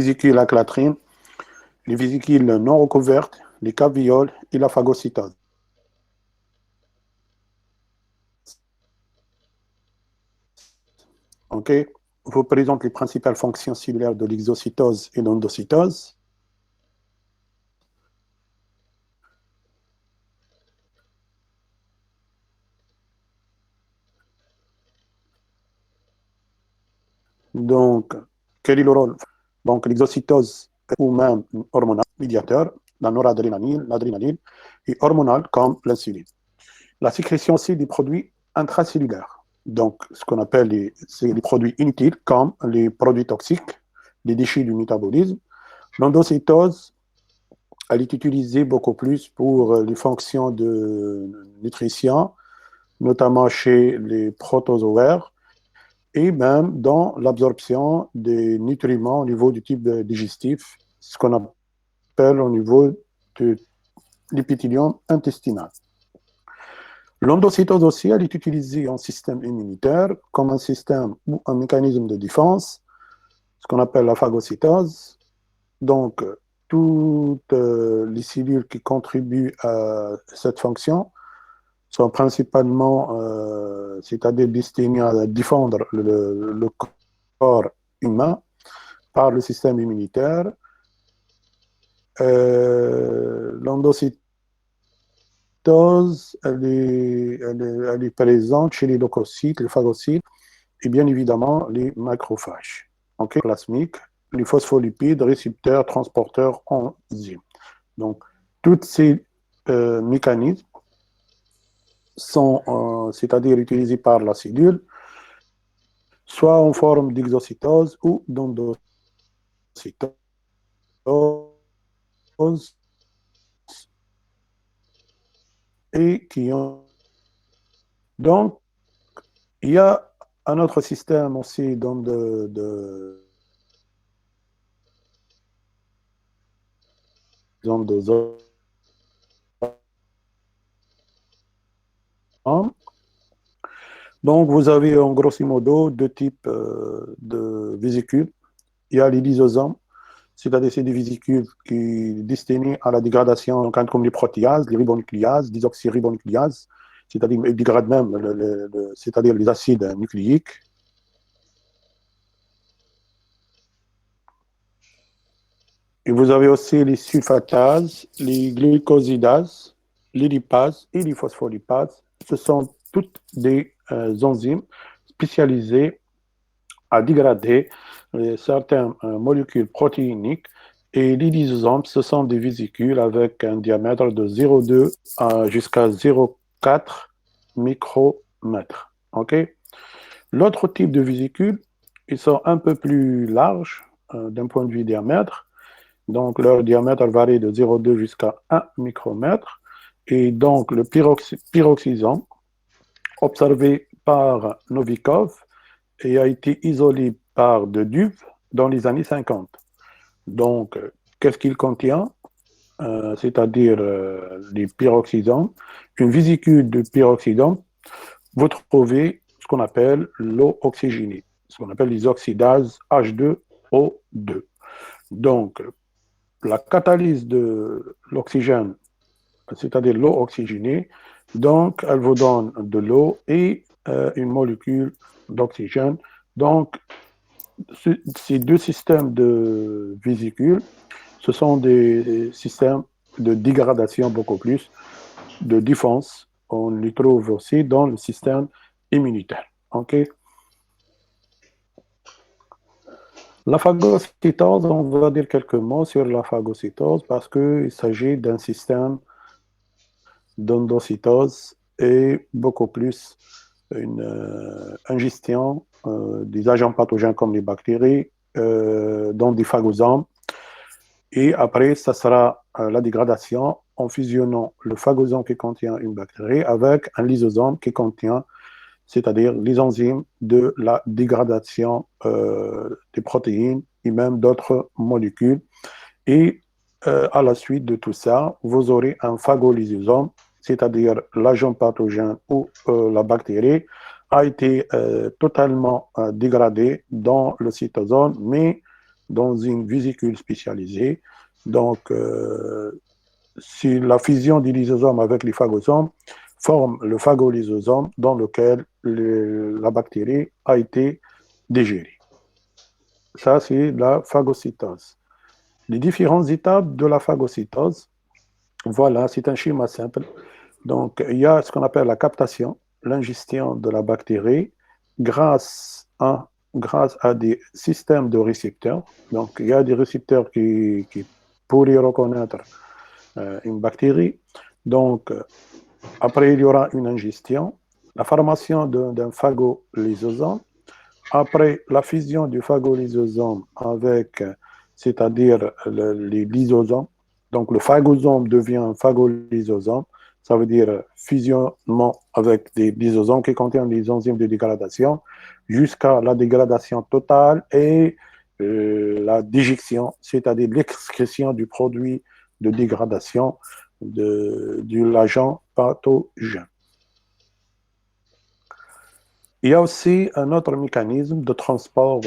vésicules à clatrine, les vésicules non recouvertes, les cavioles et la phagocytose. OK? Je vous présente les principales fonctions cellulaires de l'exocytose et l'endocytose. Donc, quel est le rôle? Donc, l'exocytose ou même hormonal, médiateur, la noradrénaline, l'adrénaline, et hormonal comme l'insuline. La sécrétion aussi des produits intracellulaires. Donc, ce qu'on appelle les produits inutiles comme les produits toxiques, les déchets du métabolisme. L'endocytose, elle est utilisée beaucoup plus pour les fonctions de nutrition, notamment chez les protozoaires, et même dans l'absorption des nutriments au niveau du type digestif, ce qu'on appelle au niveau de l'épithélium intestinal. L'endocytose aussi, elle est utilisée en système immunitaire comme un système ou un mécanisme de défense, ce qu'on appelle la phagocytose. Donc, toutes les cellules qui contribuent à cette fonction sont principalement, c'est-à-dire destinées à défendre le corps humain par le système immunitaire. L'endocytose, elle est présente chez les leucocytes, les phagocytes et bien évidemment les macrophages. Okay? Plasmiques, les phospholipides, récepteurs, transporteurs, enzymes. Donc, tous ces mécanismes sont, c'est-à-dire utilisés par la cellule, soit en forme d'exocytose ou d'endocytose, et qui ont... Donc, il y a un autre système aussi d'endosomes. Donc, vous avez en grosso modo deux types de vésicules. Il y a les lysosomes, c'est-à-dire c'est des vésicules qui sont destinées à la dégradation, donc, comme les protéases, les ribonucléases, les oxyribonucléases, c'est-à-dire ils dégradent même c'est-à-dire les acides nucléiques. Et vous avez aussi les sulfatases, les glucosidases, les lipases et les phospholipases. Ce sont toutes des enzymes spécialisées à dégrader certaines molécules protéiniques. Et les lysosomes, ce sont des vésicules avec un diamètre de 0,2 jusqu'à 0,4 micromètres. Okay? L'autre type de vésicules, ils sont un peu plus larges d'un point de vue diamètre. Donc, leur diamètre varie de 0,2 jusqu'à 1 micromètre. Et donc, le pyroxysome, observé par Novikov, et a été isolé par de Duve dans les années 50. Donc, qu'est-ce qu'il contient? C'est-à-dire les pyroxysomes. Une vésicule de pyroxysome, vous trouvez ce qu'on appelle l'eau oxygénée, ce qu'on appelle les oxydases H2O2. Donc, la catalyse de l'oxygène, c'est-à-dire l'eau oxygénée, donc elle vous donne de l'eau et une molécule d'oxygène. Donc, ces deux systèmes de vésicules, ce sont des systèmes de dégradation beaucoup plus, de défense. On les trouve aussi dans le système immunitaire. Okay? La phagocytose, on va dire quelques mots sur la phagocytose parce qu'il s'agit d'un système d'endocytose et beaucoup plus une ingestion des agents pathogènes comme les bactéries dans des phagosomes. Et après, ça sera la dégradation en fusionnant le phagosome qui contient une bactérie avec un lysosome qui contient, c'est-à-dire les enzymes de la dégradation des protéines et même d'autres molécules. Et à la suite de tout ça, vous aurez un phagolysosome, c'est-à-dire l'agent pathogène ou la bactérie a été totalement dégradé dans le cytosome, mais dans une vésicule spécialisée. Donc, si la fusion du lysosome avec les phagosomes forme le phagolysosome dans lequel la bactérie a été digérée. Ça, c'est la phagocytose. Les différentes étapes de la phagocytose, voilà, c'est un schéma simple. Donc, il y a ce qu'on appelle la captation, l'ingestion de la bactérie grâce à des systèmes de récepteurs. Donc, il y a des récepteurs qui pourraient reconnaître une bactérie. Donc, après, il y aura une ingestion, la formation d'un phagolysosome. Après la fusion du phagolysosome avec, c'est-à-dire les lysosomes, donc le phagosome devient un phagolysosome, ça veut dire fusionnement avec des lysosomes qui contiennent des enzymes de dégradation jusqu'à la dégradation totale et la déjection, c'est-à-dire l'excrétion du produit de dégradation de l'agent pathogène. Il y a aussi un autre mécanisme de transport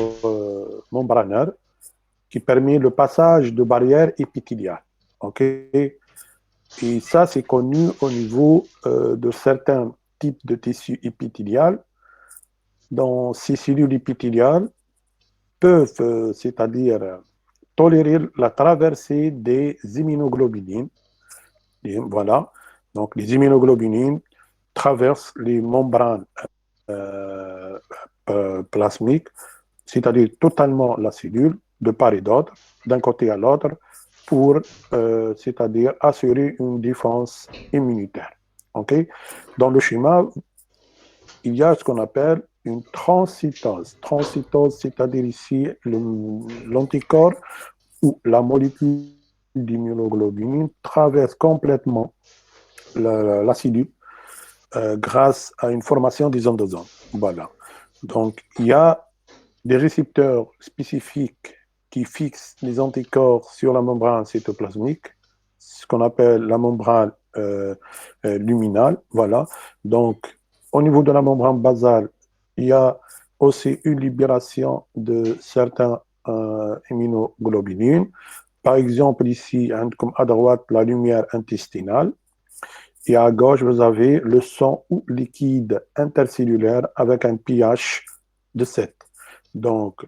membranaire qui permet le passage de barrières épithéliales. Okay? Et ça, c'est connu au niveau de certains types de tissus épithéliales, dont ces cellules épithéliales peuvent, c'est-à-dire tolérer la traversée des immunoglobulines. Et voilà, donc les immunoglobulines traversent les membranes plasmiques, c'est-à-dire totalement la cellule, de part et d'autre, d'un côté à l'autre, pour, c'est-à-dire assurer une défense immunitaire. Okay? Dans le schéma, il y a ce qu'on appelle une transcytose. Transcytose, c'est-à-dire ici l'anticorps ou la molécule d'immunoglobuline traverse complètement la cellule grâce à une formation des endosomes. Voilà. Donc, il y a des récepteurs spécifiques qui fixent les anticorps sur la membrane cytoplasmique, ce qu'on appelle la membrane luminale. Voilà. Donc, au niveau de la membrane basale, il y a aussi une libération de certains immunoglobulines. Par exemple, ici, comme à droite, la lumière intestinale. Et à gauche, vous avez le sang ou liquide intercellulaire avec un pH de 7. Donc,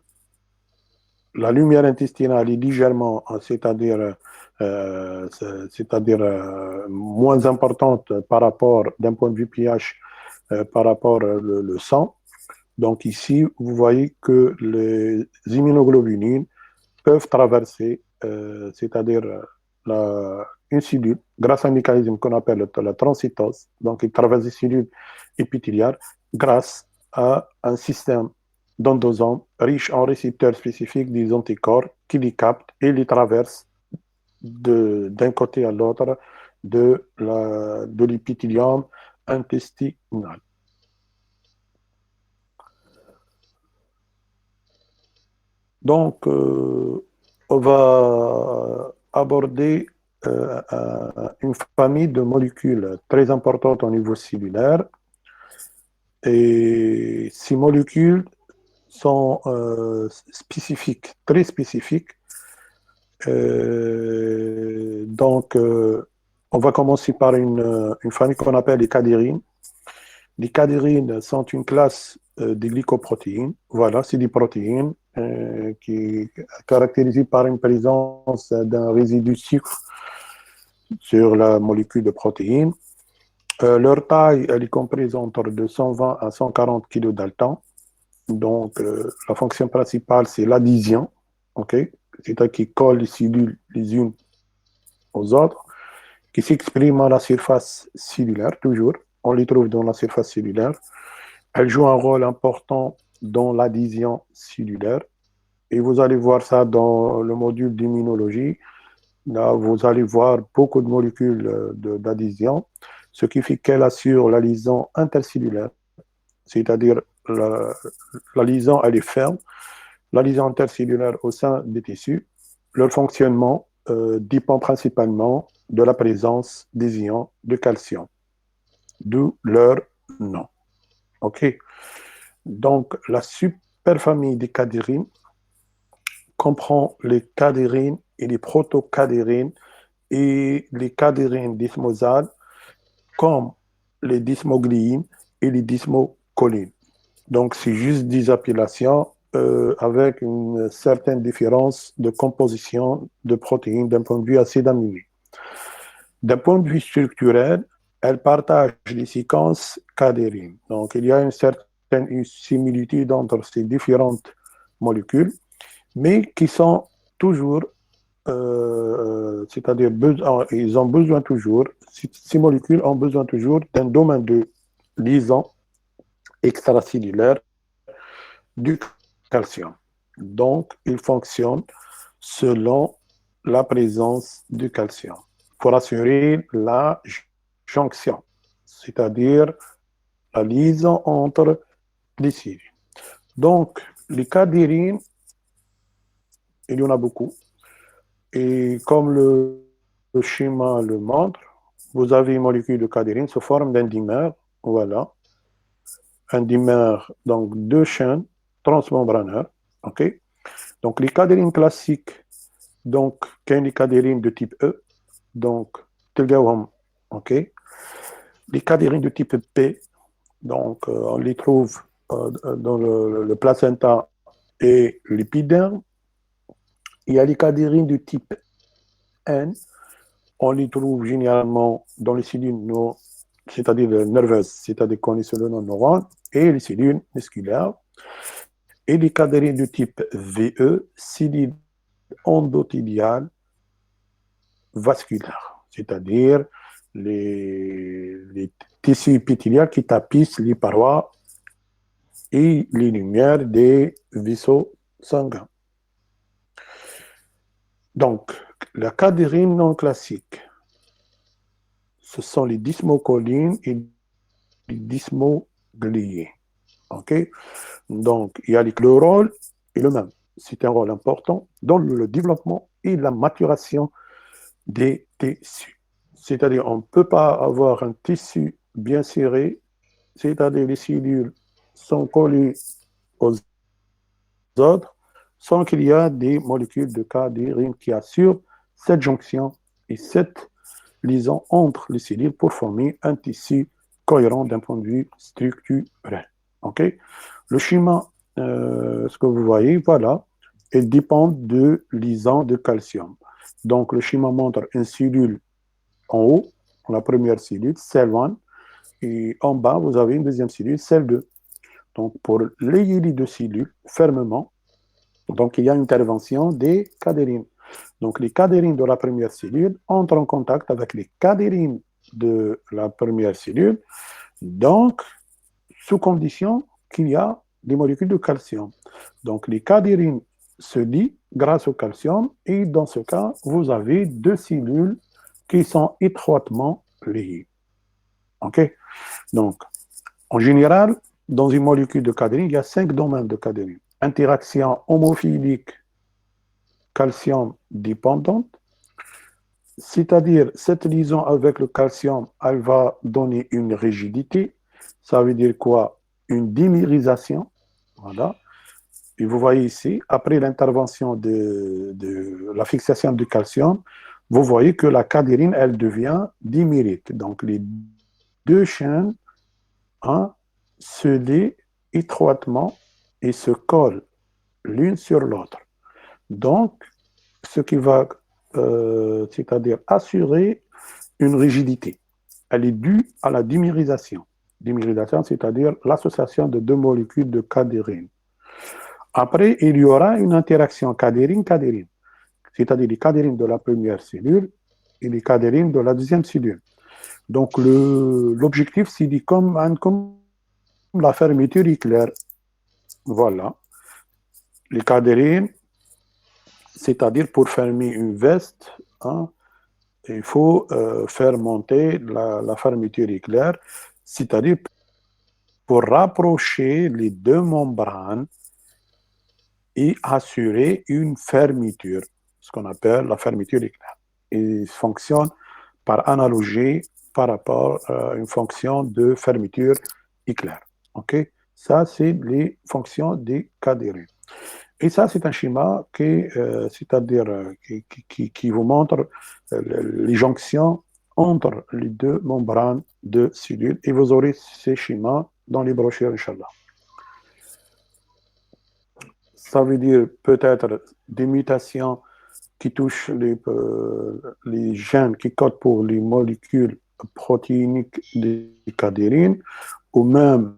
la lumière intestinale est légèrement, c'est-à-dire moins importante par rapport, d'un point de vue pH, par rapport le sang. Donc ici, vous voyez que les immunoglobulines peuvent traverser, c'est-à-dire une cellule, grâce à un mécanisme qu'on appelle la transcytose. Donc, ils traversent les cellules épithéliales grâce à un système d'endosomes riche en récepteurs spécifiques des anticorps qui les captent et les traversent d'un côté à l'autre de l'épithélium intestinal. Donc, on va aborder une famille de molécules très importantes au niveau cellulaire. Et ces molécules sont spécifiques, très spécifiques. Donc, on va commencer par une famille qu'on appelle les cadérines. Les cadérines sont une classe de glycoprotéines. Voilà, c'est des protéines qui est caractérisée par une présence d'un résidu sucre sur la molécule de protéines. Leur taille, elle est comprise entre 220 à 140 kg d'Altan. Donc, la fonction principale, c'est l'adhésion, okay? C'est-à-dire qui colle les cellules les unes aux autres, qui s'expriment à la surface cellulaire, toujours. On les trouve dans la surface cellulaire. Elles jouent un rôle important dans l'adhésion cellulaire. Et vous allez voir ça dans le module d'immunologie. Là, vous allez voir beaucoup de molécules d'adhésion, ce qui fait qu'elle assure la liaison intercellulaire, c'est-à-dire la liaison, elle est ferme, la liaison intercellulaire au sein des tissus. Leur fonctionnement dépend principalement de la présence des ions de calcium, d'où leur nom. OK. Donc, la superfamille des cadérines comprend les cadérines et les protocadérines et les cadérines dysmosales comme les dysmogliines et les dysmocolines. Donc, c'est juste des appellations avec une certaine différence de composition de protéines d'un point de vue acide aminé. D'un point de vue structurel, elles partagent les séquences cadérines. Donc, il y a une certaine similitude entre ces différentes molécules, mais qui sont toujours, c'est-à-dire, ils ont besoin toujours, ces molécules ont besoin toujours d'un domaine de liaison extracellulaire du calcium. Donc, ils fonctionnent selon la présence du calcium pour assurer la jonction, c'est-à-dire la liaison entre les cellules. Donc, les cadérines, il y en a beaucoup. Et comme le schéma le montre, vous avez une molécule de cadérine sous forme d'un dimère. Voilà. Un dimère, donc deux chaînes transmembraneurs. OK? Donc, les cadérines classiques, donc, les cadérines de type E, donc, OK? Les cadérines de type P, donc, on les trouve dans le placenta et l'épiderme. Il y a les cadérines de type N, on les trouve généralement dans les cellules c'est-à-dire nerveuses, c'est-à-dire connues sous le nom de neurones, et les cellules musculaires. Et les cadérines de type VE, cellules endothéliales vasculaires, c'est-à-dire les tissus épithéliaux qui tapissent les parois et les lumières des vaisseaux sanguins. Donc, la cadérine non classique, ce sont les dysmocolines et les dysmogliés. OK? Donc, il y a le rôle est le même. C'est un rôle important dans le développement et la maturation des tissus. C'est-à-dire, on ne peut pas avoir un tissu bien serré, c'est-à-dire les cellules sont collées aux autres, sans qu'il y ait des molécules de cadérine qui assurent cette jonction et cette liaison entre les cellules pour former un tissu cohérent d'un point de vue structurel. OK? Le schéma, ce que vous voyez, voilà, il dépend de liaison de calcium. Donc, le schéma montre une cellule en haut, la première cellule, cell 1, et en bas, vous avez une deuxième cellule, cell 2. Donc, pour lier les deux cellules fermement, donc, il y a une intervention des cadérines. Donc, les cadérines de la première cellule entrent en contact avec les cadérines de la première cellule, donc, sous condition qu'il y a des molécules de calcium. Donc, les cadérines se lient grâce au calcium, et dans ce cas, vous avez deux cellules qui sont étroitement liées. OK? Donc, en général, dans une molécule de cadérine, il y a 5 domaines de cadérine. Interaction homophilique calcium dépendante, c'est-à-dire cette liaison avec le calcium, elle va donner une rigidité. Ça veut dire quoi? Une dimérisation. Voilà. Et vous voyez ici, après l'intervention de la fixation du calcium, vous voyez que la cadérine, elle devient dimérique. Donc, les deux chaînes se lient étroitement et se collent l'une sur l'autre. Donc, ce qui va, c'est-à-dire assurer une rigidité. Elle est due à la dimérisation. Dimérisation, c'est-à-dire l'association de deux molécules de cadérine. Après, il y aura une interaction cadérine-cadérine, c'est-à-dire les cadérines de la première cellule et les cadérines de la deuxième cellule. Donc, l'objectif, c'est comme la fermeture éclair. Voilà. Les cadérines, c'est-à-dire pour fermer une veste, il faut faire monter la fermeture éclair, c'est-à-dire pour rapprocher les deux membranes et assurer une fermeture, ce qu'on appelle la fermeture éclair. Il fonctionne par analogie par rapport à une fonction de fermeture éclair. OK? Ça, c'est les fonctions des cadérines. Et ça, c'est un schéma c'est-à-dire qui vous montre les jonctions entre les deux membranes de cellules. Et vous aurez ces schémas dans les brochures, Inch'Allah. Ça veut dire peut-être des mutations qui touchent les gènes qui codent pour les molécules protéiniques des cadérines, ou même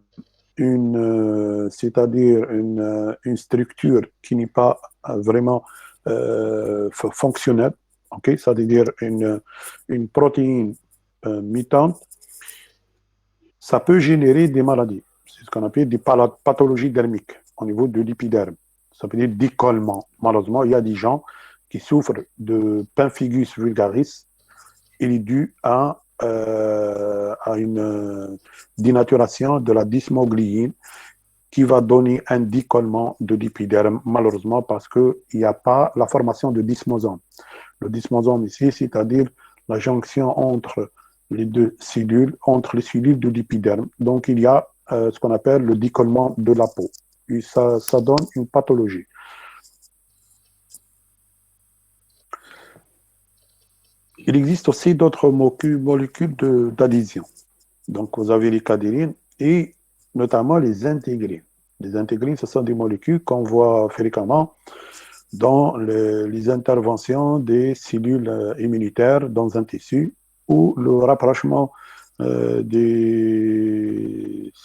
c'est-à-dire une structure qui n'est pas vraiment fonctionnelle, okay? C'est-à-dire une protéine mutante, ça peut générer des maladies. C'est ce qu'on appelle des pathologies dermiques au niveau de l'épiderme. Ça veut dire décollement. Malheureusement, il y a des gens qui souffrent de pemphigus vulgaris. Il est dû à une dénaturation de la dysmoglyine qui va donner un décollement de l'épiderme, malheureusement, parce qu'il n'y a pas la formation de dysmosome. Le dysmosome ici, c'est-à-dire la jonction entre les deux cellules, entre les cellules de l'épiderme. Donc, il y a ce qu'on appelle le décollement de la peau. Et ça donne une pathologie. Il existe aussi d'autres molécules d'adhésion. Donc, vous avez les cadérines et notamment les intégrines. Les intégrines, ce sont des molécules qu'on voit fréquemment dans les interventions des cellules immunitaires dans un tissu ou le rapprochement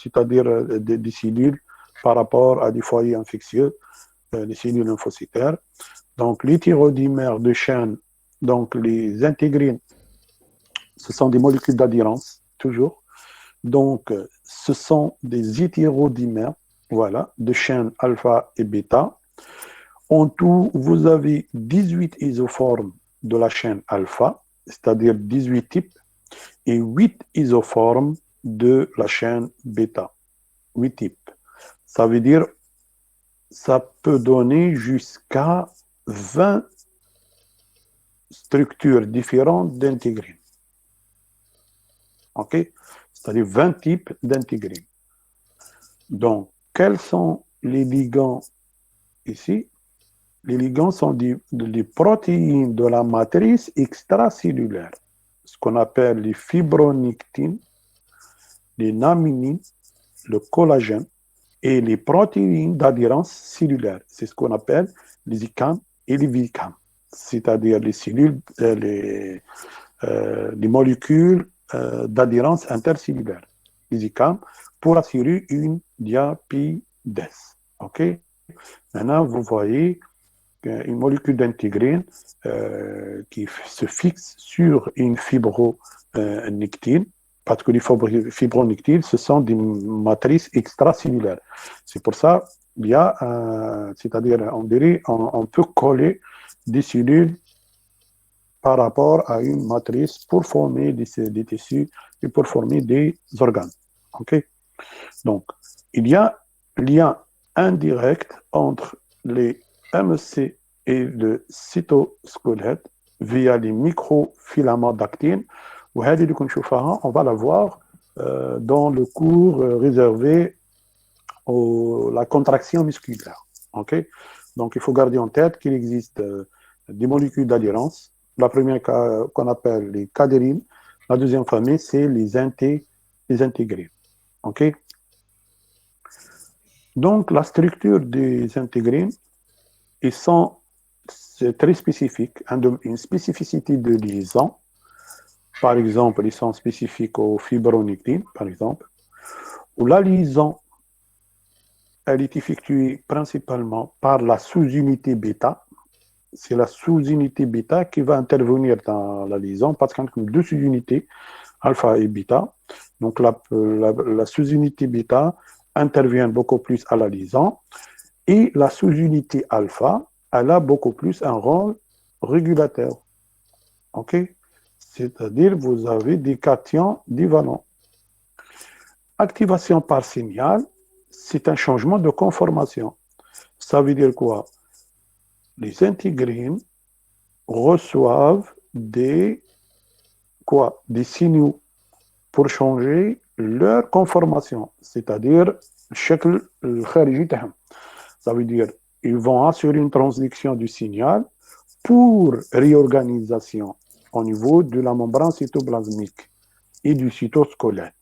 c'est-à-dire des cellules par rapport à des foyers infectieux, les cellules lymphocytaires. Donc, les thyrodimères de chaîne, donc les intégrines, ce sont des molécules d'adhérence, toujours. Donc, ce sont des hétérodimères, voilà, de chaînes alpha et bêta. En tout, vous avez 18 isoformes de la chaîne alpha, c'est-à-dire 18 types, et 8 isoformes de la chaîne bêta. 8 types. Ça veut dire, ça peut donner jusqu'à 20 structures différentes d'intégrines. OK? C'est-à-dire 20 types d'intégrines. Donc, quels sont les ligands ici? Les ligands sont des protéines de la matrice extracellulaire, ce qu'on appelle les fibronectines, les naminines, le collagène et les protéines d'adhérence cellulaire. C'est ce qu'on appelle les ICAM et les VICAM, c'est-à-dire les cellules, les molécules d'adhérence intercellulaire, les ICAM, pour assurer une diapidèse. OK? Maintenant, vous voyez une molécule d'intégrine qui se fixe sur une fibronectine, parce que les fibronectines, ce sont des matrices extracellulaires. C'est pour ça qu'il y a, c'est-à-dire, on dirait, on peut coller des cellules par rapport à une matrice pour former des tissus et pour former des organes. OK? Donc, il y a un lien indirect entre les MEC et le cytosquelette via les microfilaments d'actine. On va la voir dans le cours réservé à la contraction musculaire. Okay? Donc, il faut garder en tête qu'il existe des molécules d'adhérence. La première qu'on appelle les cadérines. La deuxième famille, c'est les intégrines. OK? Donc, la structure des intégrines, c'est très spécifique, une spécificité de liaison. Par exemple, ils sont spécifiques aux fibronectines, par exemple, où la liaison, elle est effectuée principalement par la sous-unité bêta. C'est la sous-unité bêta qui va intervenir dans la liaison, parce qu'il y a deux sous-unités, alpha et bêta. Donc, la sous-unité bêta intervient beaucoup plus à la liaison. Et la sous-unité alpha, elle a beaucoup plus un rôle régulateur. OK? C'est-à-dire, vous avez des cations divalents. Activation par signal, c'est un changement de conformation. Ça veut dire quoi? Les intégrines reçoivent des signaux pour changer leur conformation, c'est-à-dire le shakl al-khariji taham. Ça veut dire ils vont assurer une transduction du signal pour réorganisation au niveau de la membrane cytoplasmique et du cytosquelette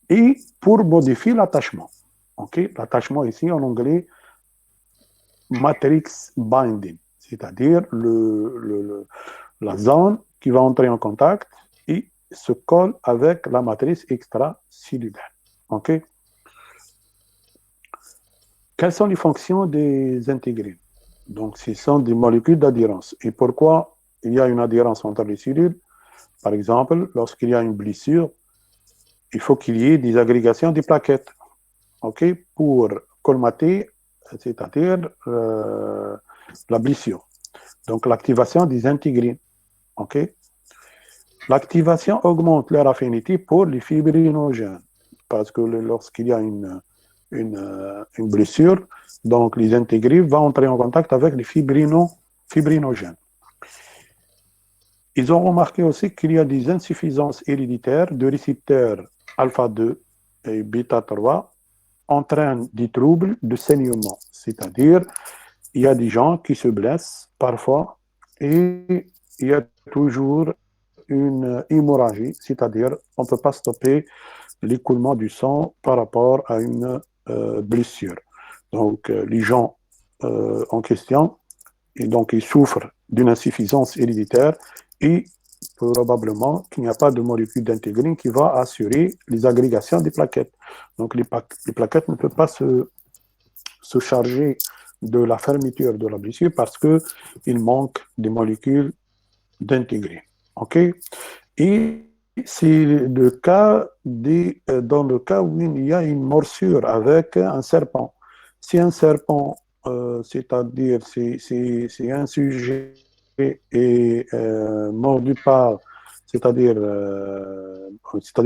et pour modifier l'attachement. Okay? L'attachement ici en anglais, matrix binding, c'est-à-dire la zone qui va entrer en contact et se colle avec la matrice extracellulaire. Okay? Quelles sont les fonctions des intégrines? Donc, ce sont des molécules d'adhérence. Et pourquoi il y a une adhérence entre les cellules? Par exemple, lorsqu'il y a une blessure, il faut qu'il y ait des agrégations des plaquettes, okay, pour colmater, c'est-à-dire la blessure. Donc, l'activation des intégrines. Okay. L'activation augmente leur affinité pour les fibrinogènes, parce que lorsqu'il y a une blessure, donc les intégrines vont entrer en contact avec les fibrinogènes. Ils ont remarqué aussi qu'il y a des insuffisances héréditaires de récepteurs alpha 2 et bêta 3 entraînent des troubles de saignement, c'est-à-dire il y a des gens qui se blessent parfois et il y a toujours une hémorragie, c'est-à-dire on ne peut pas stopper l'écoulement du sang par rapport à une blessure. Donc les gens en question, et donc ils souffrent d'une insuffisance héréditaire et probablement qu'il n'y a pas de molécule d'intégrine qui va assurer les agrégations des plaquettes. Donc les plaquettes ne peuvent pas se charger de la fermeture de la blessure parce qu'il manque des molécules d'intégrine. OK? Et c'est le cas dans le cas où il y a une morsure avec un serpent. Si un serpent, c'est-à-dire c'est un sujet est mordu par, c'est-à-dire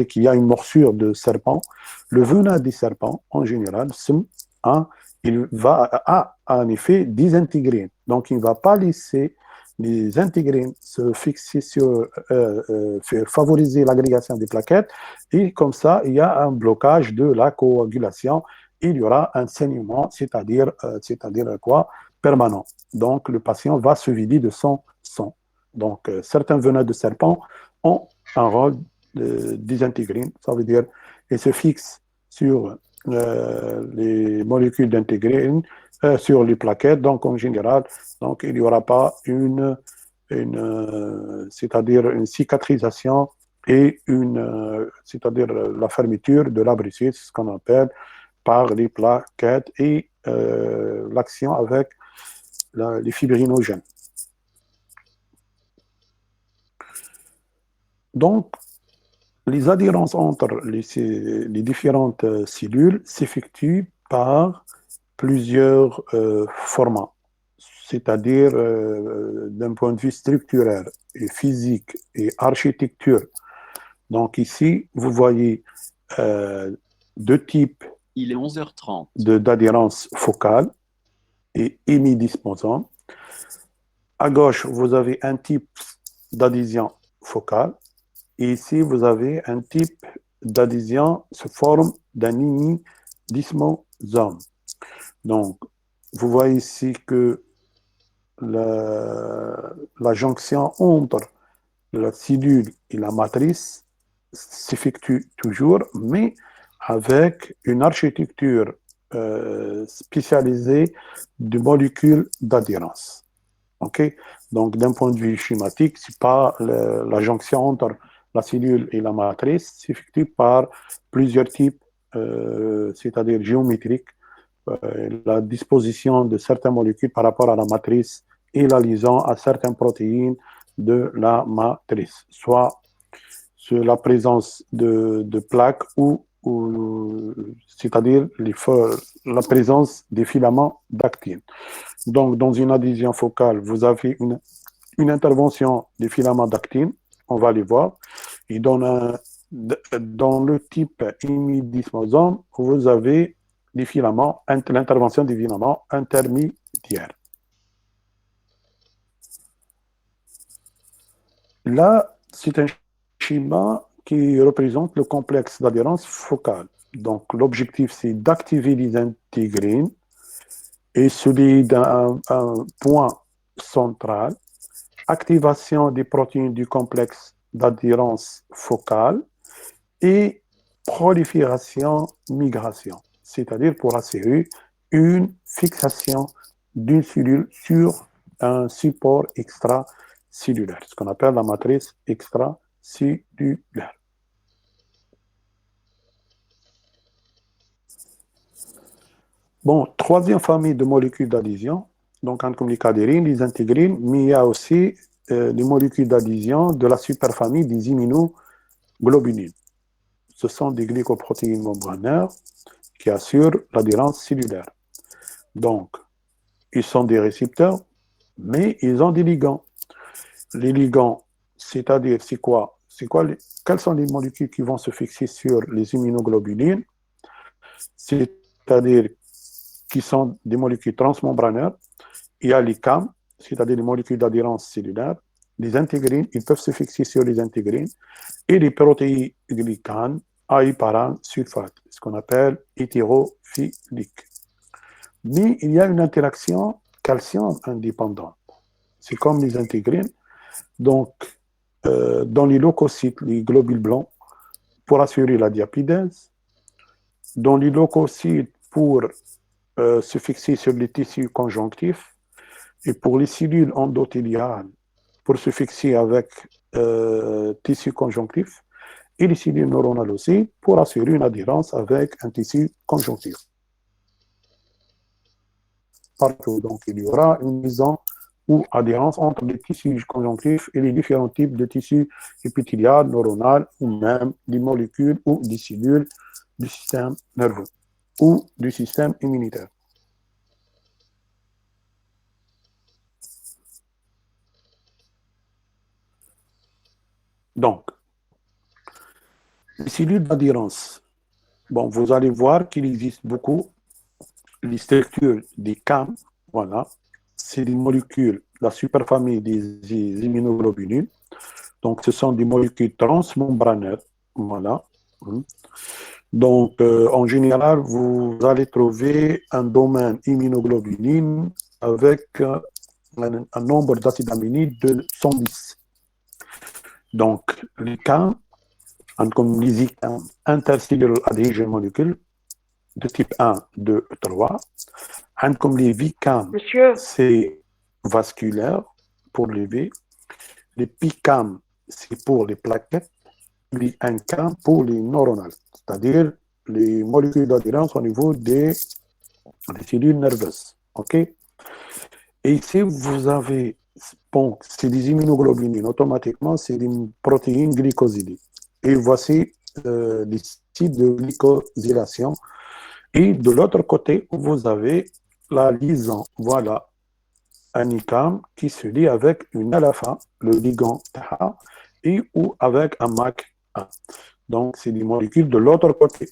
qu'il y a une morsure de serpent, le venin des serpents, en général, il va en effet désintégrer. Donc, il ne va pas laisser les intégrines se fixer sur, favoriser l'agrégation des plaquettes, et comme ça, il y a un blocage de la coagulation, il y aura un saignement, c'est-à-dire quoi? Permanent. Donc, le patient va se vider de son sang. Donc, certains venins de serpent ont un rôle de désintégrine, ça veut dire, et se fixent sur les molécules d'intégrine, sur les plaquettes, donc en général, donc il n'y aura pas c'est-à-dire une cicatrisation et c'est-à-dire la fermeture de la blessure, c'est ce qu'on appelle par les plaquettes et l'action avec les fibrinogènes. Donc, les adhérences entre les différentes cellules s'effectuent par plusieurs formats, c'est-à-dire d'un point de vue structurel et physique et architecture. Donc ici, vous voyez deux types Il est 11h30. d'adhérence focale et hémidisposante. À gauche, vous avez un type d'adhésion focale et ici, vous avez un type d'adhésion sous forme d'un hémidisposome. Donc, vous voyez ici que la jonction entre la cellule et la matrice s'effectue toujours, mais avec une architecture spécialisée de molécules d'adhérence. Okay? Donc, d'un point de vue schématique, c'est pas la jonction entre la cellule et la matrice s'effectue par plusieurs types, c'est-à-dire géométriques, la disposition de certaines molécules par rapport à la matrice et la liaison à certaines protéines de la matrice, soit sur la présence de plaques ou c'est-à-dire la présence des filaments d'actine. Donc, dans une adhésion focale, vous avez une intervention des filaments d'actine, on va les voir, et dans le type hémidisposome, vous avez l'intervention des filaments intermédiaires. Là, c'est un schéma qui représente le complexe d'adhérence focale. Donc, l'objectif, c'est d'activer les intégrines et celui d'un point central, activation des protéines du complexe d'adhérence focale et prolifération-migration, c'est-à-dire pour assurer une fixation d'une cellule sur un support extracellulaire, ce qu'on appelle la matrice extracellulaire. Bon, troisième famille de molécules d'adhésion, donc comme les cadérines, les intégrines, mais il y a aussi les molécules d'adhésion de la superfamille des immunoglobulines. Ce sont des glycoprotéines membranaires qui assurent l'adhérence cellulaire. Donc, ils sont des récepteurs, mais ils ont des ligands. Les ligands, c'est-à-dire, quelles sont les molécules qui vont se fixer sur les immunoglobulines? C'est-à-dire qui sont des molécules transmembranaires. Il y a les CAM, c'est-à-dire les molécules d'adhérence cellulaire. Les intégrines, ils peuvent se fixer sur les intégrines. Et les protéoglycanes à sulfate, ce qu'on appelle hétérophilique. Mais il y a une interaction calcium indépendante. C'est comme les intégrines. Donc, dans les leucocytes, les globules blancs, pour assurer la diapidèse. Dans les leucocytes, pour se fixer sur les tissus conjonctifs. Et pour les cellules endothéliales, pour se fixer avec tissu conjonctif. Et les cellules neuronales aussi, pour assurer une adhérence avec un tissu conjonctif. Partout, donc, il y aura une liaison ou adhérence entre les tissus conjonctifs et les différents types de tissus épithéliaux, neuronaux, ou même des molécules ou des cellules du système nerveux ou du système immunitaire. Donc, les cellules d'adhérence. Bon, vous allez voir qu'il existe beaucoup les structures des CAM, voilà, c'est des molécules, la superfamille des immunoglobulines. Donc, ce sont des molécules transmembranaires, voilà. Donc, en général, vous allez trouver un domaine immunoglobuline avec un nombre d'acides aminés de 110. Donc, les CAM, comme les ICAM, intercellular adhesion molecule, de type 1, 2, 3. Comme les VCAM, c'est vasculaire pour les V. Les PICAM, c'est pour les plaquettes. Les NCAM pour les neuronales, c'est-à-dire les molécules d'adhérence au niveau des cellules nerveuses. OK? Et ici, vous avez, bon, c'est des immunoglobulines. Automatiquement, c'est des protéines glycosylées. Et voici les sites de glycosylation. Et de l'autre côté, vous avez la liaison, voilà, un ICAM qui se lie avec une alpha, le ligand TAA, et ou avec un MAC-A. Donc, c'est des molécules de l'autre côté.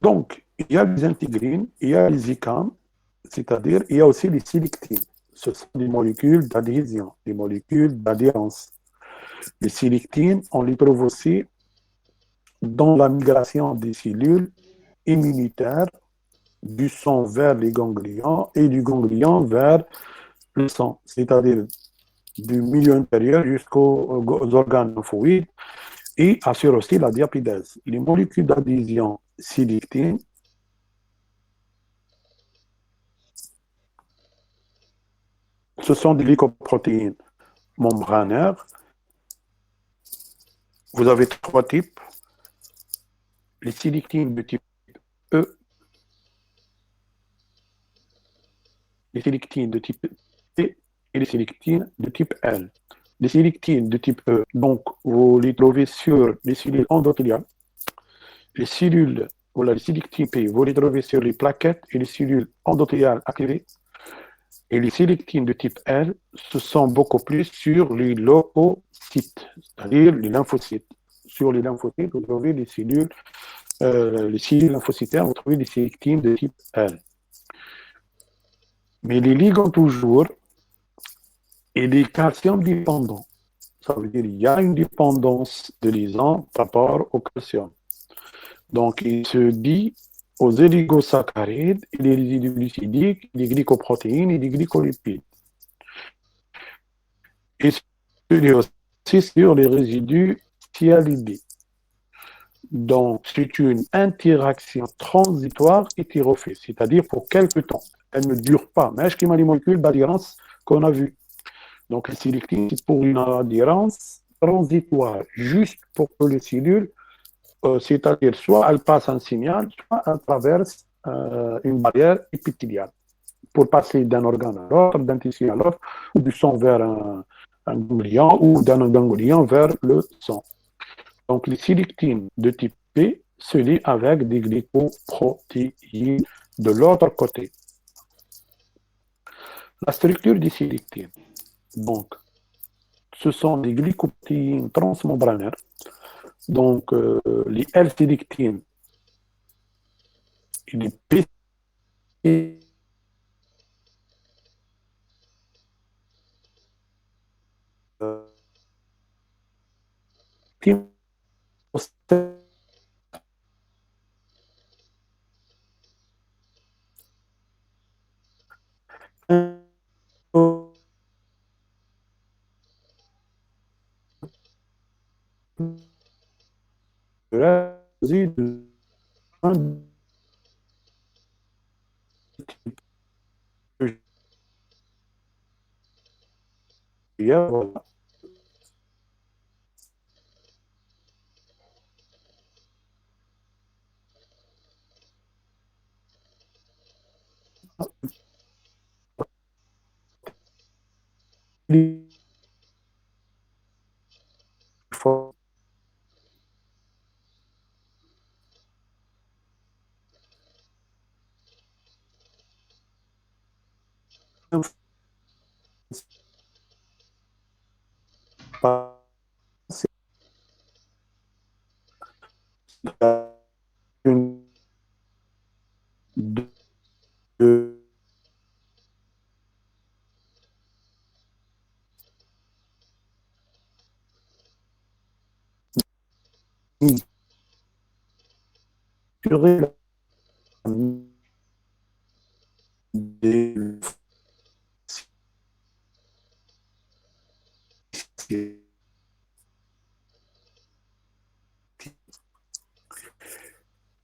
Donc, il y a les intégrines, il y a les ICAM, c'est-à-dire il y a aussi les sélectines. Ce sont des molécules d'adhésion, des molécules d'adhérence. Les sélectines, on les trouve aussi dans la migration des cellules immunitaires du sang vers les ganglions et du ganglion vers le sang, c'est-à-dire du milieu intérieur jusqu'aux organes lymphoïdes et assure aussi la diapidèse. Les molécules d'adhésion sélectines ce sont des glycoprotéines membranaires. Vous avez trois types. Les sélectines de type E, les sélectines de type T et les sélectines de type L. Les sélectines de type E, donc vous les trouvez sur les cellules endothéliales. Les cellules, voilà, les sélectines P, vous les trouvez sur les plaquettes et les cellules endothéliales activées. Et les sélectines de type L, ce sont beaucoup plus sur les leucocytes, c'est-à-dire les lymphocytes. Sur les lymphocytes, vous trouvez les cellules lymphocytaires, vous trouvez les sélectines de type L. Mais les ligands toujours, et les calcium dépendants. Ça veut dire qu'il y a une dépendance de liaison par rapport au calcium. Donc, il se dit aux oligosaccharides, les résidus glucidiques, les glycoprotéines et les glycolipides. Et celui aussi sur les résidus sialidés. Donc, c'est une interaction transitoire hétérophile, c'est-à-dire pour quelque temps. Elle ne dure pas. Mais est-ce qu'il y a les molécules d'adhérence qu'on a vues? Donc, la sélectine, c'est pour une adhérence transitoire, juste pour que les cellules, c'est-à-dire soit elles passent un signal, soit elles traversent une barrière épithéliale pour passer d'un organe à l'autre, d'un tissu à l'autre, ou du sang vers un ganglion, ou d'un ganglion vers le sang. Donc, les sélectines de type P se lient avec des glycoprotéines de l'autre côté. La structure des sélectines. Donc, ce sont des glycoprotéines transmembranaires. Donc, les L-sélectines et les P voilà. Une, deux,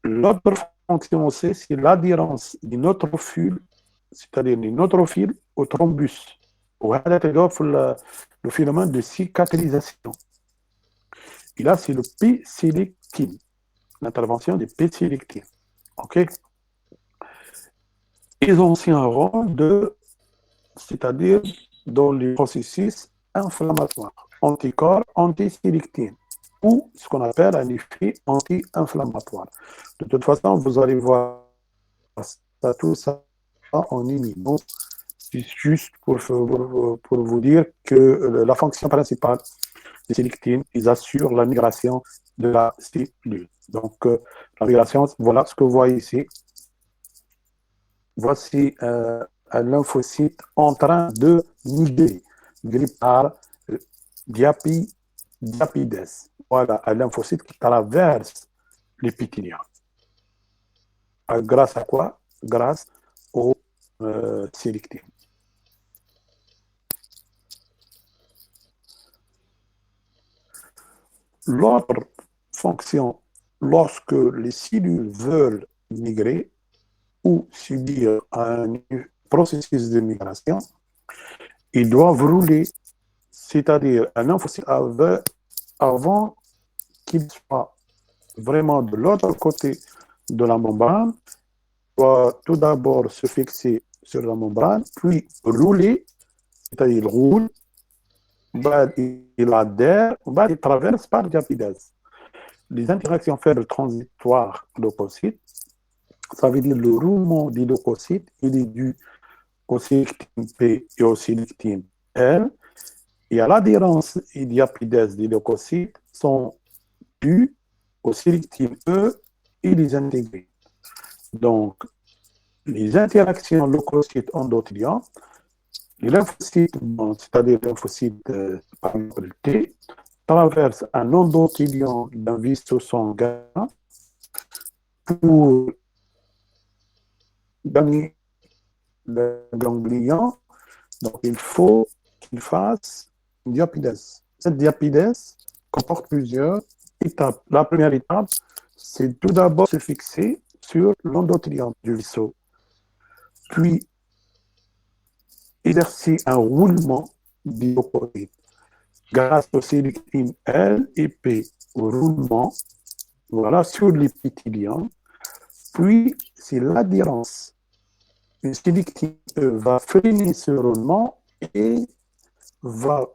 l'autre fonction aussi, c'est l'adhérence des neutrophiles, c'est-à-dire les neutrophiles au thrombus. وهذا تضاف le phénomène de cicatrisation. Et là, c'est le P-sélectine, l'intervention des P-sélectines. OK? Ils ont aussi un rôle c'est-à-dire dans les processus inflammatoires, anticorps, antisélectine, ou ce qu'on appelle un effet anti-inflammatoire. De toute façon, vous allez voir ça, tout ça en immunose. C'est juste pour vous dire que la fonction principale des sélectines, ils assurent la migration de la cellule. Donc, la migration, voilà ce que vous voyez ici. Voici un lymphocyte en train de migrer par diapides. Voilà, un lymphocyte qui traverse l'épithélium. Grâce à quoi? Grâce aux sélectines. L'autre fonction, lorsque les cellules veulent migrer ou subir un processus de migration, ils doivent rouler, c'est-à-dire un lymphocyte avant qu'il soit vraiment de l'autre côté de la membrane, doit tout d'abord se fixer sur la membrane, puis rouler, c'est-à-dire il roule, il adhère, il traverse par diapides. Les interactions faibles transitoires leucocytes, ça veut dire le roulement des leucocytes, il est dû aux sélectines P et aux sélectines L, et à l'adhérence et diapides des leucocytes sont dus aux sélectines E et les intégrés. Donc, les interactions leucocytes-endothélium, les lymphocytes, c'est-à-dire les lymphocytes par exemple T, traversent un endothélium d'un vaisseau sanguin pour gagner le ganglion, donc il faut qu'il fasse une diapidèse. Cette diapidèse comporte plusieurs étapes. La première étape, c'est tout d'abord se fixer sur l'endothelium du vaisseau, puis exercer un roulement biochorique grâce aux cellules L et P, au roulement, voilà, sur l'épithélium. Puis, c'est l'adhérence. Une cellule qui va freiner ce roulement et va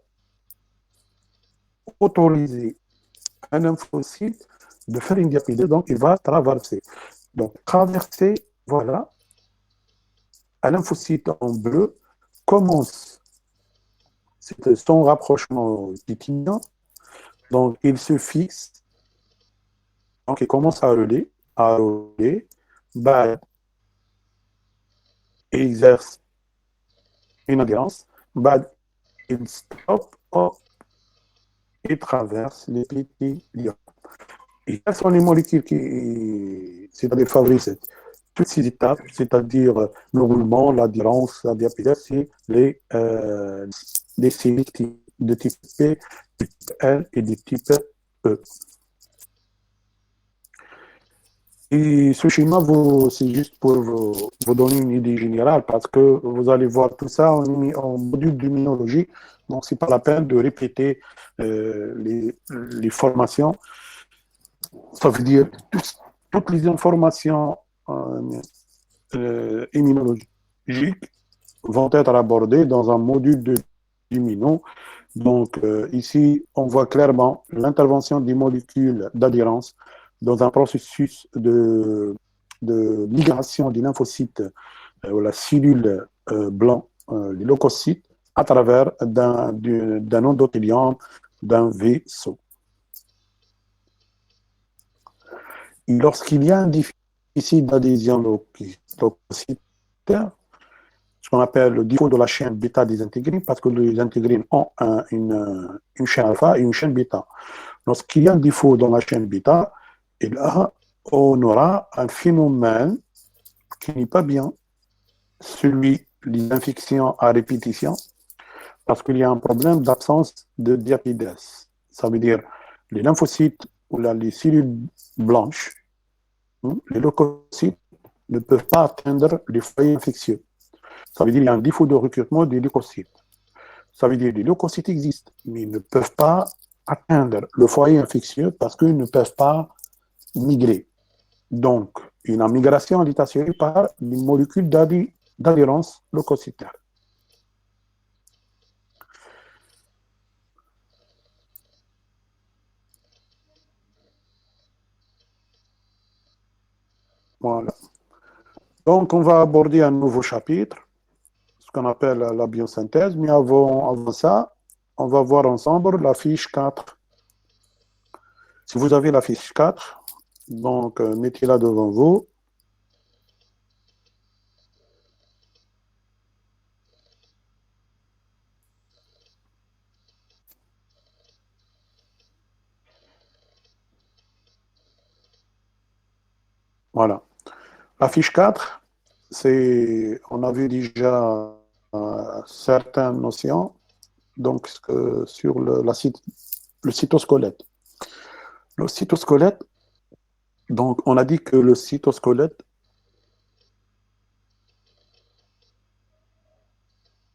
autoriser un lymphocyte de faire une diapidèse, donc il va traverser. Donc, traverser, voilà, un lymphocyte en bleu commence son rapprochement épithélium, donc il se fixe, donc il commence à rouler, bah, il exerce une adhérence, bah, il stoppe, hop, et traverse l'épithélium. Et quelles sont les molécules qui, c'est-à-dire, favorisent toutes ces étapes, c'est-à-dire le roulement, l'adhérence, la diapidèse, c'est les cellules de type P, type L et de type E. Et ce schéma, c'est juste pour vous donner une idée générale, parce que vous allez voir tout ça en module d'immunologie, donc c'est pas la peine de répéter les formations. Ça veut dire toutes les informations immunologiques vont être abordées dans un module d'immuno. Donc ici, on voit clairement l'intervention des molécules d'adhérence dans un processus de migration des lymphocytes ou la cellule blanc, les leucocytes, à travers d'un endothélium, d'un vaisseau. Lorsqu'il y a un déficit d'adhésion leucocytaire, ce qu'on appelle le défaut de la chaîne bêta des intégrines, parce que les intégrines ont une chaîne alpha et une chaîne bêta. Lorsqu'il y a un défaut dans la chaîne bêta, et là, on aura un phénomène qui n'est pas bien, celui des infections à répétition, parce qu'il y a un problème d'absence de diapidèse. Ça veut dire les lymphocytes ou les cellules blanches, les leucocytes ne peuvent pas atteindre les foyers infectieux. Ça veut dire qu'il y a un défaut de recrutement des leucocytes. Ça veut dire que les leucocytes existent, mais ils ne peuvent pas atteindre le foyer infectieux parce qu'ils ne peuvent pas migrer. Donc, une migration est assurée par les molécules d'adhérence leucocytaire. Voilà. Donc, on va aborder un nouveau chapitre, ce qu'on appelle la biosynthèse, mais avant ça, on va voir ensemble la fiche 4. Si vous avez la fiche 4, donc mettez-la devant vous. Voilà. La fiche 4, on a vu déjà certaines notions donc, sur le cytosquelette. Le cytosquelette, donc on a dit que le cytosquelette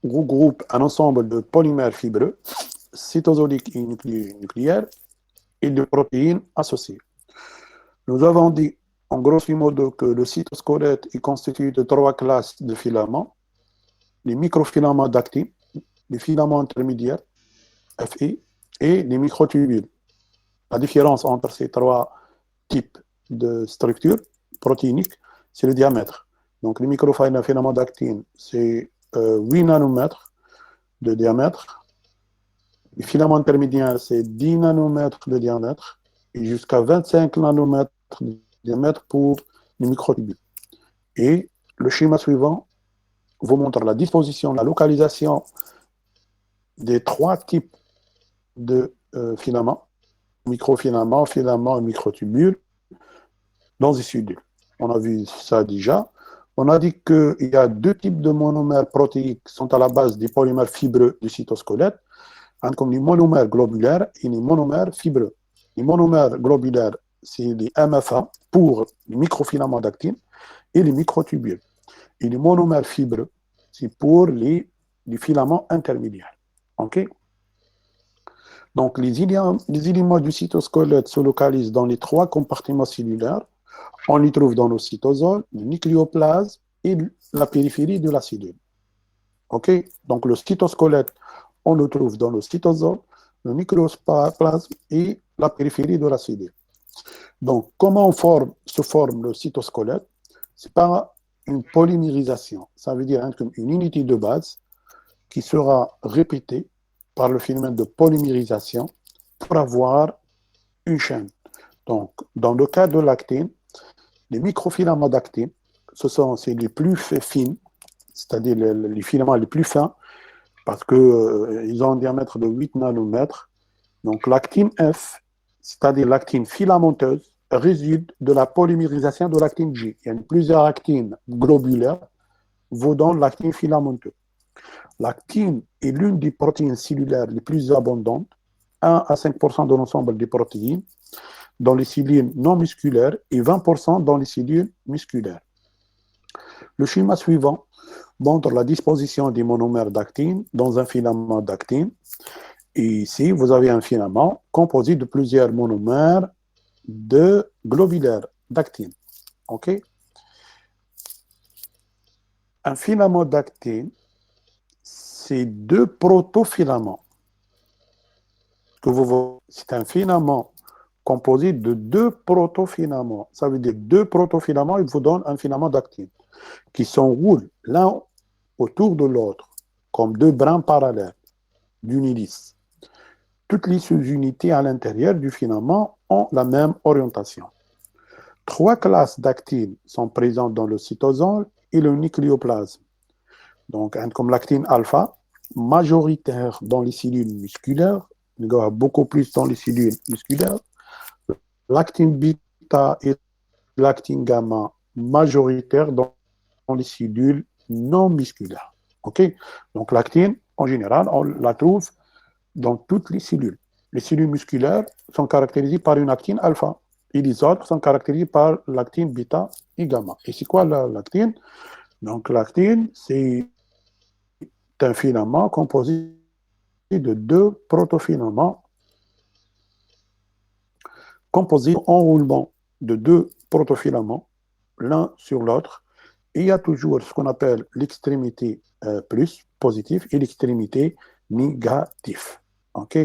regroupe un ensemble de polymères fibreux, cytosoliques et nucléaires, et de protéines associées. Nous avons dit en grosso modo que le cytosquelette est constitué de 3 classes de filaments, les microfilaments d'actine, les filaments intermédiaires, Fe, et les microtubules. La différence entre ces 3 types de structures protéiniques, c'est le diamètre. Donc les microfilaments d'actine, c'est 8 nanomètres de diamètre. Les filaments intermédiaires, c'est 10 nanomètres de diamètre et jusqu'à 25 nanomètres de diamètre pour les microtubules. Et le schéma suivant vous montre la disposition, la localisation des 3 types de filaments, microfilaments, filaments et microtubules, dans les cellules. On a vu ça déjà. On a dit qu'il y a deux types de monomères protéiques qui sont à la base des polymères fibreux du cytosquelette, comme les monomères globulaires et les monomères fibreux. Les monomères globulaires, c'est les MFA pour les microfilaments d'actine et les microtubules. Et les monomères fibreux, c'est pour les filaments intermédiaires. OK? Donc, les éléments du cytosquelette se localisent dans les trois compartiments cellulaires. On les trouve dans le cytosol, le nucléoplasme et la périphérie de la cellule. OK? Donc, le cytosquelette, on le trouve dans le cytosol, le nucléoplasme et la périphérie de la cellule. Donc, comment se forme le cytosquelette? C'est par une polymérisation. Ça veut dire une unité de base qui sera répétée par le phénomène de polymérisation pour avoir une chaîne. Donc, dans le cas de l'actine, les microfilaments d'actine, c'est les plus fines, c'est-à-dire les filaments les plus fins, parce qu'ils ont un diamètre de 8 nanomètres. Donc, l'actine F, c'est-à-dire l'actine filamenteuse, résulte de la polymérisation de l'actine G. Il y a plusieurs actines globulaires vaudant l'actine filamenteuse. L'actine est l'une des protéines cellulaires les plus abondantes, 1 à 5% de l'ensemble des protéines, dans les cellules non musculaires et 20% dans les cellules musculaires. Le schéma suivant montre la disposition des monomères d'actine dans un filament d'actine. Et ici, vous avez un filament composé de plusieurs monomères de globulaires d'actine. OK? Un filament d'actine, c'est deux protofilaments. C'est un filament composé de deux protofilaments. Ça veut dire deux protofilaments, ils vous donnent un filament d'actine qui s'enroulent l'un autour de l'autre comme deux brins parallèles d'une hélice. Toutes les sous-unités à l'intérieur du filament ont la même orientation. Trois classes d'actine sont présentes dans le cytosol et le nucléoplasme. Donc, comme l'actine alpha, majoritaire dans les cellules musculaires, il y a beaucoup plus dans les cellules musculaires. L'actine bêta et l'actine gamma, majoritaire dans les cellules non musculaires. OK? Donc, l'actine, en général, on la trouve dans toutes les cellules. Les cellules musculaires sont caractérisées par une actine alpha et les autres sont caractérisées par l'actine bêta et gamma. Et c'est quoi l'actine? Donc, l'actine, c'est un filament composé de deux protofilaments composés enroulement de deux protofilaments l'un sur l'autre. Et il y a toujours ce qu'on appelle l'extrémité plus positive et l'extrémité négative. OK?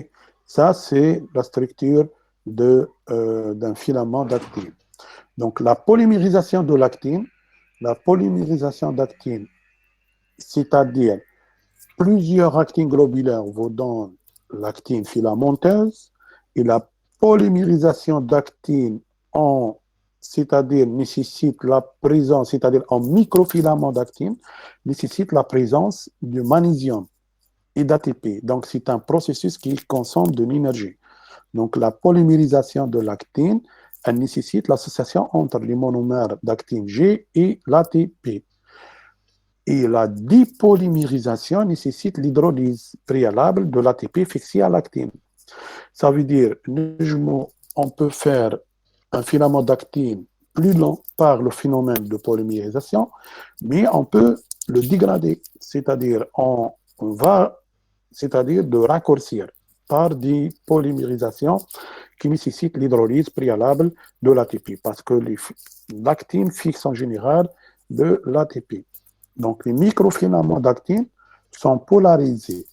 Ça, c'est la structure d'un filament d'actine. Donc, la polymérisation d'actine, c'est-à-dire plusieurs actines globulaires vous donnent l'actine filamenteuse et la polymérisation d'actine c'est-à-dire nécessite la présence, c'est-à-dire en microfilament d'actine, nécessite la présence du magnésium et d'ATP. Donc, c'est un processus qui consomme de l'énergie. Donc, la polymérisation de l'actine, elle nécessite l'association entre les monomères d'actine G et l'ATP. Et la dépolymérisation nécessite l'hydrolyse préalable de l'ATP fixé à l'actine. Ça veut dire, on peut faire un filament d'actine plus lent par le phénomène de polymérisation, mais on peut le dégrader, c'est-à-dire de raccourcir par des polymérisations qui nécessitent l'hydrolyse préalable de l'ATP, parce que l'actine fixe en général de l'ATP. Donc, les microfilaments d'actine sont polarisés.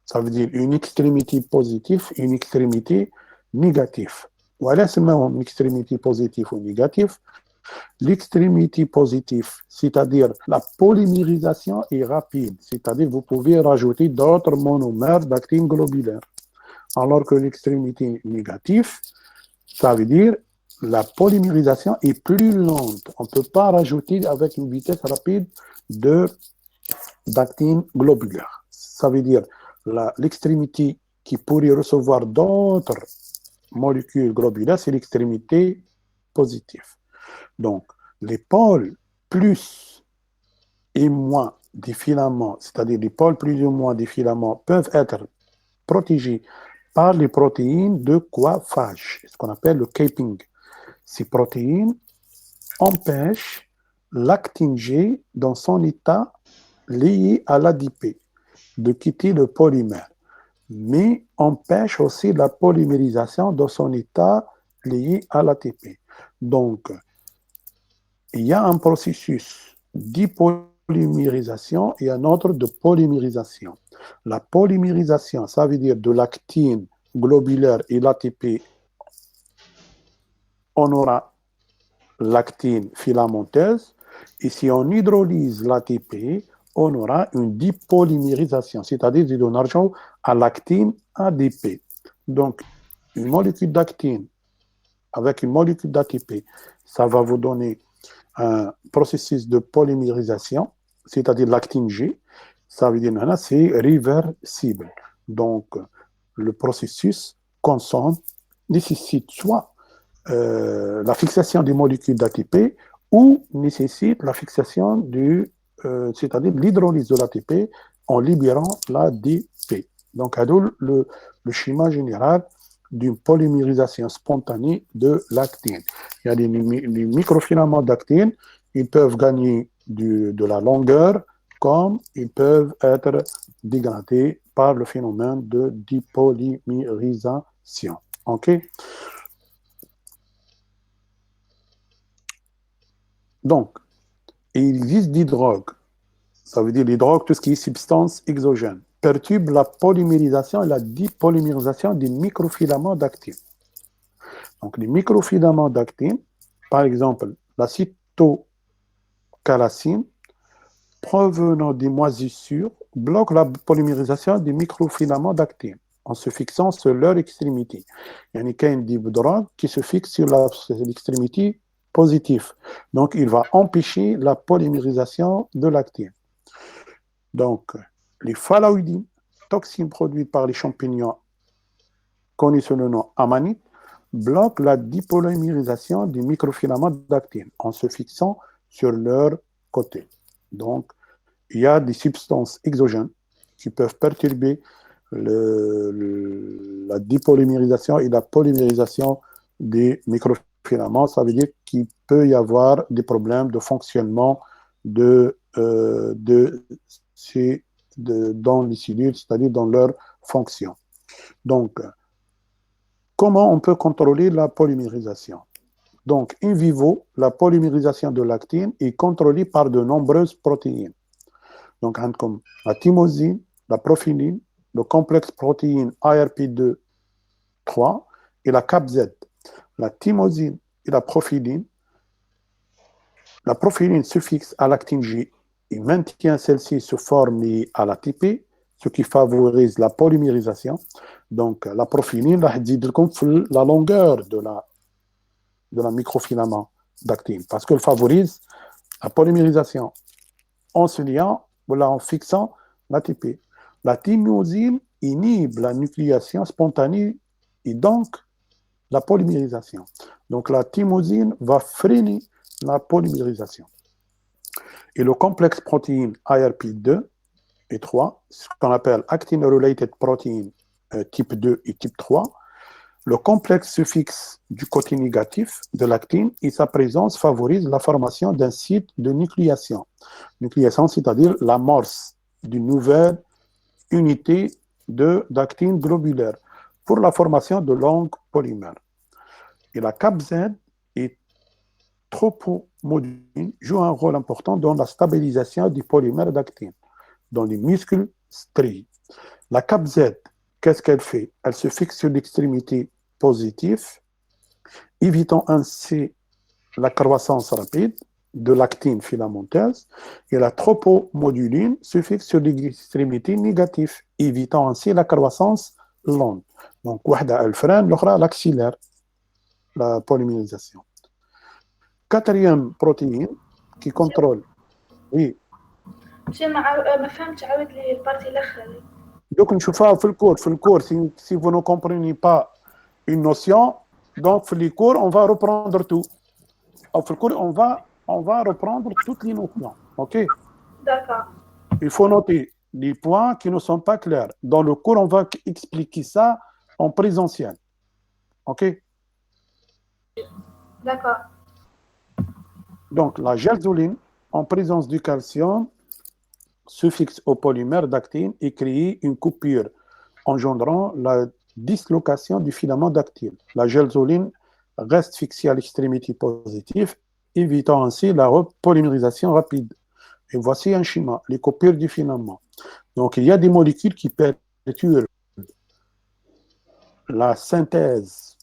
Ça veut dire une extrémité positive et une extrémité négative. Voilà, c'est même une extrémité positive ou négative. L'extrémité positive, c'est-à-dire la polymérisation est rapide, c'est-à-dire vous pouvez rajouter d'autres monomères d'actine globulaire. Alors que l'extrémité négative, ça veut dire la polymérisation est plus lente. On ne peut pas rajouter avec une vitesse rapide d'actine globulaire. Ça veut dire l'extrémité qui pourrait recevoir d'autres molécules globulaires, c'est l'extrémité positive. Donc, les pôles plus et moins des filaments, c'est-à-dire les pôles plus ou moins des filaments, peuvent être protégés par les protéines de coiffage, ce qu'on appelle le caping. Ces protéines empêchent l'actine G dans son état lié à l'ADP de quitter le polymère, mais empêchent aussi la polymérisation dans son état lié à l'ATP. Donc, il y a un processus d'hypolymérisation et un autre de polymérisation. La polymérisation, ça veut dire de l'actine globulaire et l'ATP, on aura l'actine filamenteuse, et si on hydrolyse l'ATP, on aura une dipolymérisation, c'est-à-dire de donner à l'actine ADP. Donc, une molécule d'actine avec une molécule d'ATP, ça va vous donner un processus de polymérisation, c'est-à-dire l'actine G, ça veut dire que c'est réversible. Donc, le processus consomme, nécessite soit la fixation des molécules d'ATP ou nécessite la fixation c'est-à-dire l'hydrolyse de l'ATP en libérant l'ADP. Donc, le schéma général d'une polymérisation spontanée de l'actine. Il y a les microfilaments d'actine, ils peuvent gagner de la longueur comme ils peuvent être dégradés par le phénomène de dipolymérisation. OK? Donc, il existe des drogues. Ça veut dire les drogues, tout ce qui est substance exogène, perturbe la polymérisation et la dipolymérisation des microfilaments d'actine. Donc, les microfilaments d'actine, par exemple, la cytocalcine, provenant des moisissures, bloque la polymérisation des microfilaments d'actine en se fixant sur leur extrémité. Il y a une drogue qui se fixe sur l'extrémité positive. Donc, il va empêcher la polymérisation de l'actine. Donc, les phalloïdines, toxines produites par les champignons connus sous le nom amanite, bloquent la dipolymérisation des microfilaments d'actine en se fixant sur leur côté. Donc, il y a des substances exogènes qui peuvent perturber la dipolymérisation et la polymérisation des microfilaments. Ça veut dire qu'il peut y avoir des problèmes de fonctionnement dans les cellules, c'est-à-dire dans leur fonction. Donc, comment on peut contrôler la polymérisation? Donc, in vivo, la polymérisation de l'actine est contrôlée par de nombreuses protéines. Donc, comme la thymosine, la profiline, le complexe protéine ARP2-3 et la CAPZ. La thymosine et la profiline se fixe à l'actine G et maintient celle-ci sous forme liée à l'ATP, ce qui favorise la polymérisation. Donc, la profiline, la longueur de la microfilament d'actine, parce qu'elle favorise la polymérisation en se liant ou en fixant l'ATP. La thymosine inhibe la nucléation spontanée et donc la polymérisation. Donc, la thymosine va freiner la polymérisation. Et le complexe protéine ARP2 et 3, ce qu'on appelle actine-related protein type 2 et type 3, le complexe se fixe du côté négatif de l'actine et sa présence favorise la formation d'un site de nucléation. Nucléation, c'est-à-dire l'amorce d'une nouvelle unité d'actine globulaire pour la formation de longues polymères. Et la CAPZ est tropomoduline, joue un rôle important dans la stabilisation du polymère d'actine dans les muscles striés. La CAPZ, qu'est-ce qu'elle fait? Elle se fixe sur l'extrémité positive, évitant ainsi la croissance rapide de l'actine filamenteuse, et la tropomoduline se fixe sur l'extrémité négative, évitant ainsi la croissance lente. Donc, wahda elle freine, l'autre elle accélère la polymérisation. Quatrième protéine qui contrôle. Oui. ما فهمتش عاود لي البارتي الاخر. Donc, نشوفها في الكور. Si vous ne comprenez pas une notion, donc في les cours, on va reprendre tout. Au cours, on va reprendre toutes les notions. OK? D'accord. Il faut noter les points qui ne sont pas clairs. Dans le cours, on va expliquer ça en présentiel. OK? D'accord. Donc, la gelzoline, en présence du calcium, se fixe au polymère d'actine et crée une coupure, engendrant la dislocation du filament d'actine. La gelzoline reste fixée à l'extrémité positive, évitant ainsi la polymérisation rapide. Et voici un schéma, les coupures du filament. Donc, il y a des molécules qui perturbent la synthèse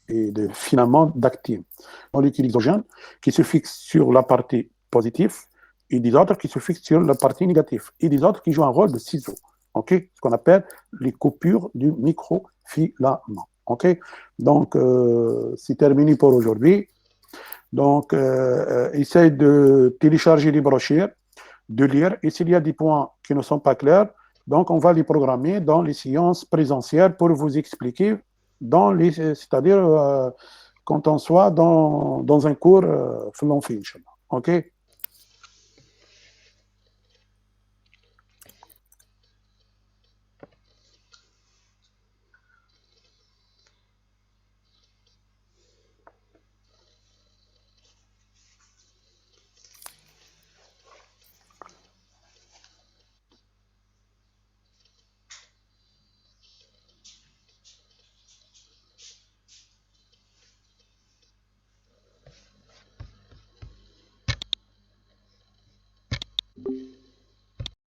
et de filaments d'actine. Molécules exogènes qui se fixent sur la partie positive et des autres qui se fixent sur la partie négative et des autres qui jouent un rôle de ciseaux. Okay? Ce qu'on appelle les coupures du microfilament. Okay? Donc, c'est terminé pour aujourd'hui. Donc, essaye de télécharger les brochures, de lire. Et s'il y a des points qui ne sont pas clairs, donc on va les programmer dans les séances présentielles pour vous expliquer, c'est-à-dire quand on soit dans un cours long fin. OK?